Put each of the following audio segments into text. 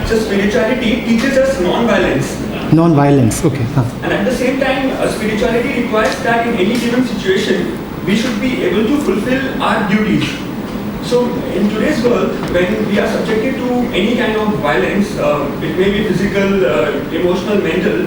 So spirituality teaches us non-violence. Non-violence, okay. And at the same time, spirituality requires that in any given situation, we should be able to fulfill our duties. So in today's world, when we are subjected to any kind of violence, it may be physical, emotional, mental,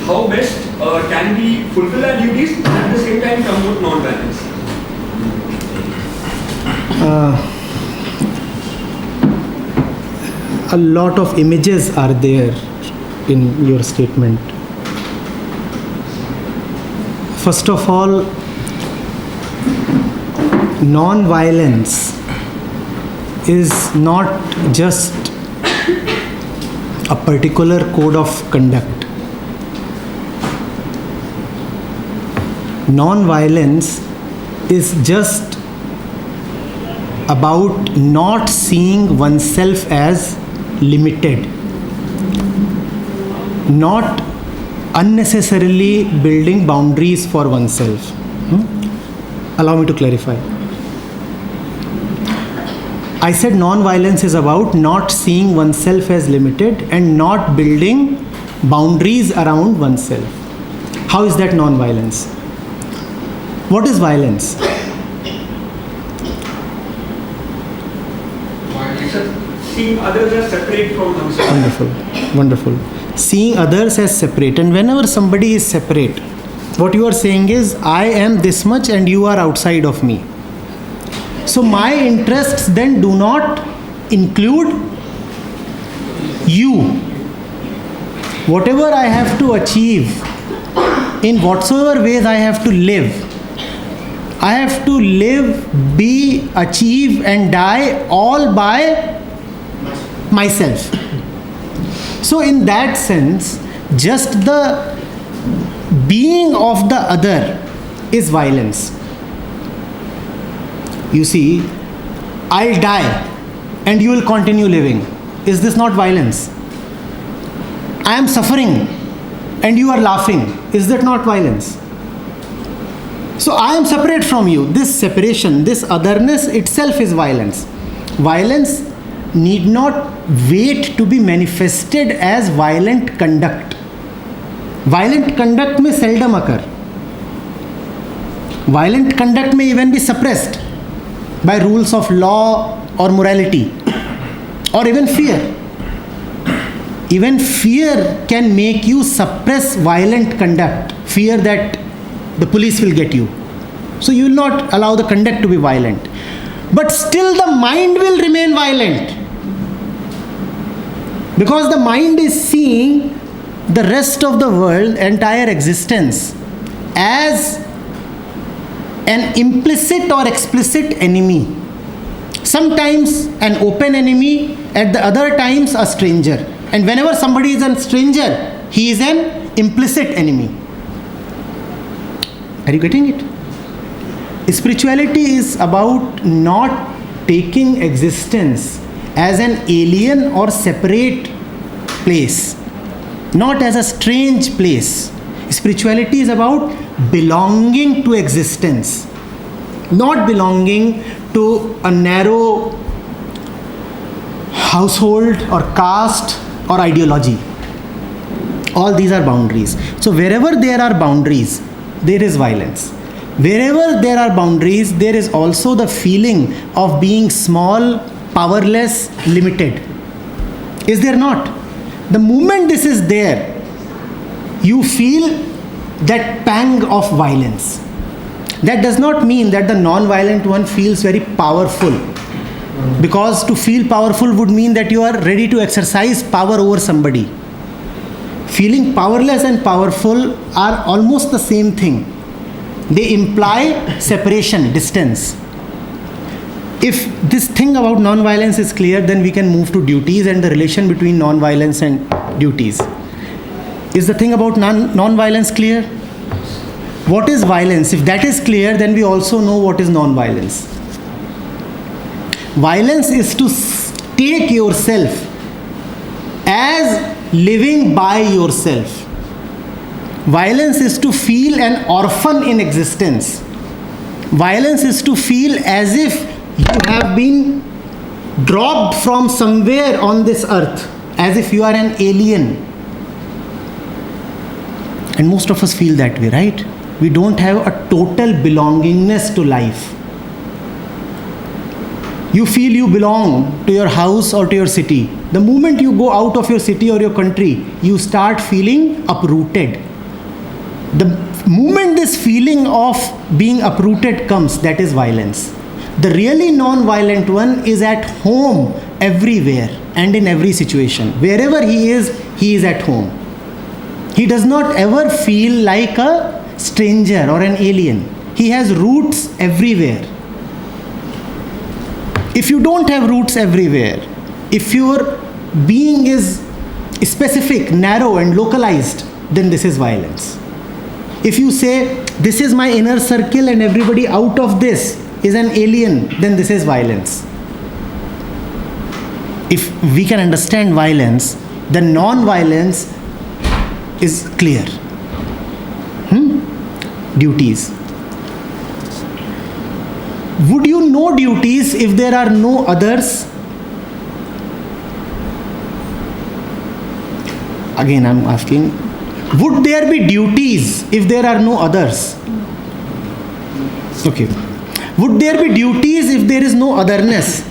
how best can we fulfill our duties and at the same time promote non-violence? A lot of images are there in your statement. First of all, non-violence is not just a particular code of conduct. Non-violence is just about not seeing oneself as limited, not unnecessarily building boundaries for oneself. Allow me to clarify. I said non-violence is about not seeing oneself as limited and not building boundaries around oneself. How is that non-violence? What is violence? Seeing others as separate from themselves. Wonderful, wonderful. Seeing others as separate, and whenever somebody is separate, what you are saying is, I am this much and you are outside of me. So my interests then do not include you. Whatever I have to achieve, in whatsoever ways I have to live, I have to live, be, achieve and die all by myself. So in that sense, just the being of the other is violence. You see, I'll die and you will continue living. Is this not violence? I am suffering and you are laughing. Is that not violence? So I am separate from you. This separation, this otherness itself is violence. Violence need not wait to be manifested as violent conduct. Violent conduct may seldom occur. Violent conduct may even be suppressed by rules of law or morality or even fear. Even fear can make you suppress violent conduct. Fear that the police will get you. So you will not allow the conduct to be violent. But still the mind will remain violent. Because the mind is seeing the rest of the world, entire existence, as an implicit or explicit enemy. Sometimes an open enemy, at the other times a stranger. And whenever somebody is a stranger, he is an implicit enemy. Are you getting it? Spirituality is about not taking existence as an alien or separate place, not as a strange place. Spirituality is about belonging to existence, not belonging to a narrow household or caste or ideology. All these are boundaries. So wherever there are boundaries, there is violence. Wherever there are boundaries, there is also the feeling of being small, powerless, limited. Is there not? The moment this is there, you feel that pang of violence. That does not mean that the non-violent one feels very powerful. Because to feel powerful would mean that you are ready to exercise power over somebody. Feeling powerless and powerful are almost the same thing. They imply separation, distance. If this thing about non-violence is clear, then we can move to duties and the relation between non-violence and duties. Is the thing about non-violence clear? What is violence? If that is clear, then we also know what is non-violence. Violence is to take yourself as living by yourself. Violence is to feel an orphan in existence. Violence is to feel as if you have been dropped from somewhere on this earth as if you are an alien. And most of us feel that way, right? We don't have a total belongingness to life. You feel you belong to your house or to your city. The moment you go out of your city or your country, you start feeling uprooted. The moment this feeling of being uprooted comes, that is violence. The really non-violent one is at home everywhere and in every situation. Wherever he is at home. He does not ever feel like a stranger or an alien. He has roots everywhere. If you don't have roots everywhere, if your being is specific, narrow and localized, then this is violence. If you say, this is my inner circle and everybody out of this is an alien, then this is violence. If we can understand violence, the non-violence is clear. Duties. Would you know duties if there are no others? Again, I'm asking, would there be duties if there are no others? Okay. Would there be duties if there is no otherness?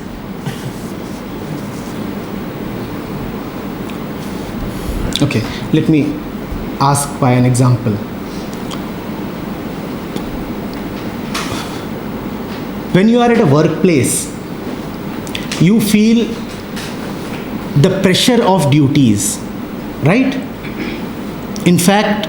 Okay, let me ask by an example. When you are at a workplace, you feel the pressure of duties, right? In fact,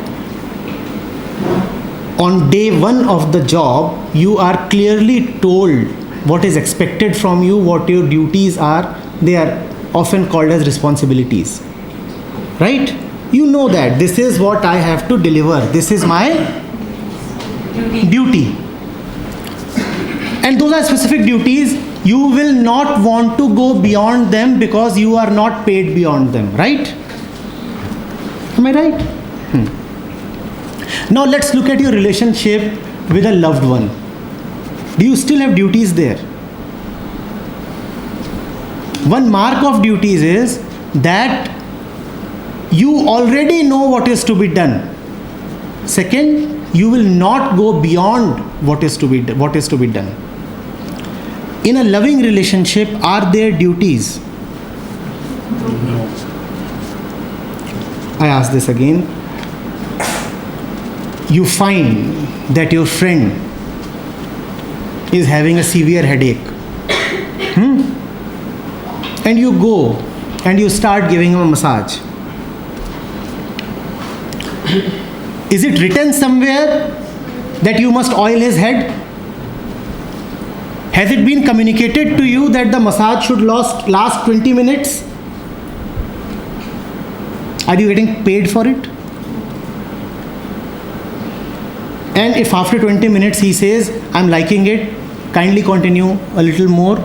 on day one of the job, you are clearly told what is expected from you, what your duties are. They are often called as responsibilities, right? You know that this is what I have to deliver. This is my duty. And those are specific duties. You will not want to go beyond them because you are not paid beyond them, right? Am I right? Now let's look at your relationship with a loved one. Do you still have duties there? One mark of duties is that you already know what is to be done. Second, you will not go beyond what is to be done. In a loving relationship, are there duties? No. I ask this again. You find that your friend is having a severe headache. And you go and you start giving him a massage. Is it written somewhere that you must oil his head? Has it been communicated to you that the massage should last 20 minutes? Are you getting paid for it? And if after 20 minutes he says, I'm liking it, kindly continue a little more,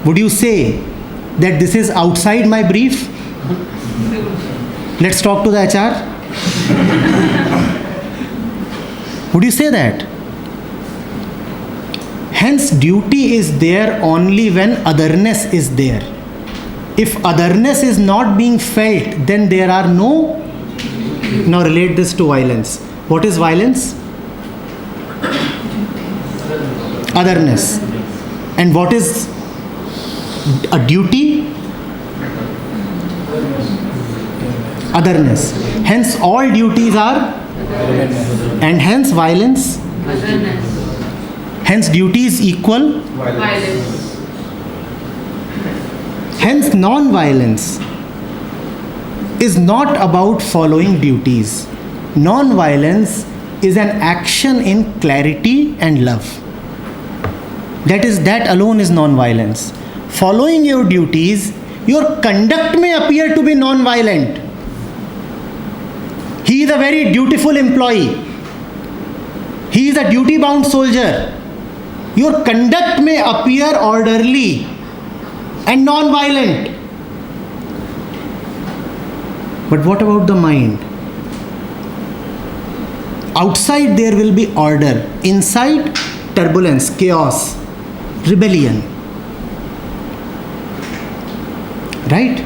would you say that this is outside my brief? Let's talk to the HR. Would you say that? Hence, duty is there only when otherness is there. If otherness is not being felt, then there are no. Now relate this to violence. What is violence? Otherness. And what is a duty? Otherness. Hence, all duties are. And hence, violence. Otherness. Hence, duty is equal. Violence. Hence, non-violence is not about following duties. Non-violence is an action in clarity and love. That alone is non-violence. Following your duties, your conduct may appear to be non-violent. He is a very dutiful employee. He is a duty-bound soldier. Your conduct may appear orderly and non-violent. But what about the mind? Outside there will be order. Inside, turbulence, chaos, rebellion. Right?